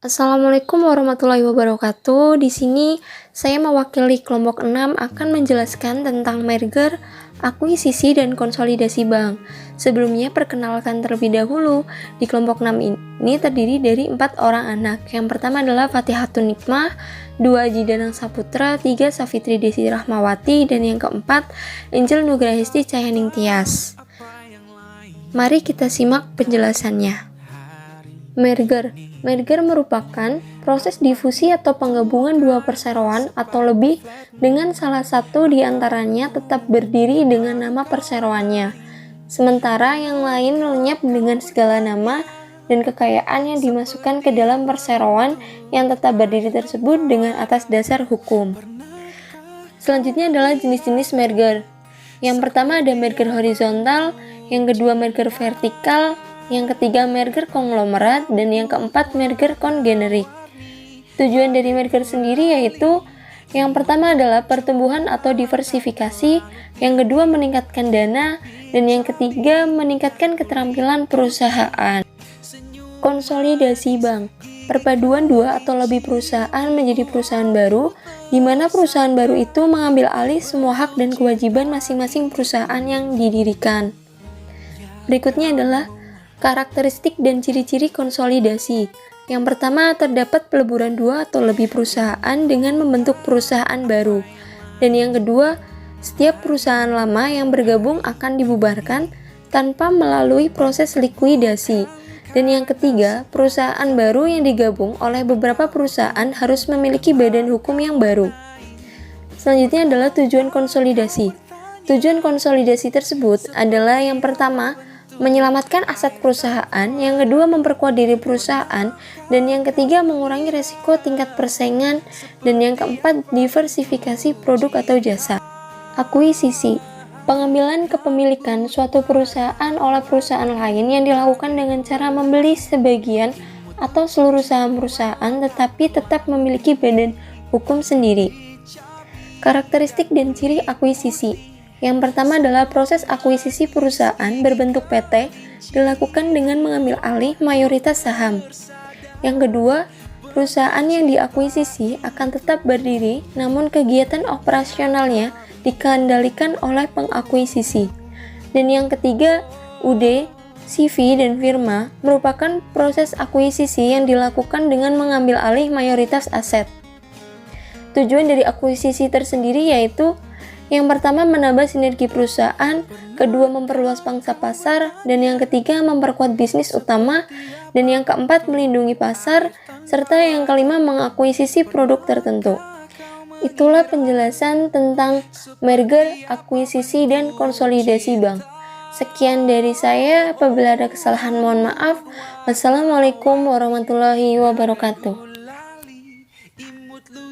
Assalamualaikum warahmatullahi wabarakatuh. Di sini saya mewakili kelompok 6 akan menjelaskan tentang merger, akuisisi, dan konsolidasi bank. Sebelumnya perkenalkan terlebih dahulu. Di kelompok 6 ini terdiri dari 4 orang anak. Yang pertama adalah Fatihatun Nikmah, 2 Aji Danang Saputra, 3 Safitri Desi Rahmawati, dan yang keempat Angel Nugrahisti Cahyaning Tias. Mari kita simak penjelasannya. Merger merupakan proses difusi atau penggabungan dua perseroan atau lebih dengan salah satu di antaranya tetap berdiri dengan nama perseroannya, sementara yang lain lenyap dengan segala nama dan kekayaan yang dimasukkan ke dalam perseroan yang tetap berdiri tersebut dengan atas dasar hukum. Selanjutnya adalah jenis-jenis merger. Yang pertama ada merger horizontal, yang kedua merger vertikal, yang ketiga merger konglomerat, dan yang keempat merger kongenerik. Tujuan dari merger sendiri yaitu yang pertama adalah pertumbuhan atau diversifikasi, yang kedua meningkatkan dana, dan yang ketiga meningkatkan keterampilan perusahaan. Konsolidasi bank, perpaduan dua atau lebih perusahaan menjadi perusahaan baru, di mana perusahaan baru itu mengambil alih semua hak dan kewajiban masing-masing perusahaan yang didirikan. Berikutnya adalah karakteristik dan ciri-ciri konsolidasi. Yang pertama, terdapat peleburan dua atau lebih perusahaan dengan membentuk perusahaan baru. Dan yang kedua, setiap perusahaan lama yang bergabung akan dibubarkan tanpa melalui proses likuidasi. Dan yang ketiga, perusahaan baru yang digabung oleh beberapa perusahaan harus memiliki badan hukum yang baru. Selanjutnya adalah tujuan konsolidasi. Tujuan konsolidasi tersebut adalah yang pertama, menyelamatkan aset perusahaan, yang kedua memperkuat diri perusahaan, dan yang ketiga mengurangi resiko tingkat persaingan, dan yang keempat diversifikasi produk atau jasa. Akuisisi, pengambilan kepemilikan suatu perusahaan oleh perusahaan lain yang dilakukan dengan cara membeli sebagian atau seluruh saham perusahaan tetapi tetap memiliki badan hukum sendiri. Karakteristik dan ciri akuisisi. Yang pertama adalah proses akuisisi perusahaan berbentuk PT dilakukan dengan mengambil alih mayoritas saham. Yang kedua, perusahaan yang diakuisisi akan tetap berdiri namun kegiatan operasionalnya dikendalikan oleh pengakuisisi. Dan yang ketiga, UD, CV, dan firma merupakan proses akuisisi yang dilakukan dengan mengambil alih mayoritas aset. Tujuan dari akuisisi tersendiri yaitu yang pertama menambah sinergi perusahaan, kedua memperluas pangsa pasar, dan yang ketiga memperkuat bisnis utama, dan yang keempat melindungi pasar, serta yang kelima mengakuisisi produk tertentu. Itulah penjelasan tentang merger, akuisisi, dan konsolidasi bank. Sekian dari saya, apabila ada kesalahan mohon maaf. Wassalamualaikum warahmatullahi wabarakatuh.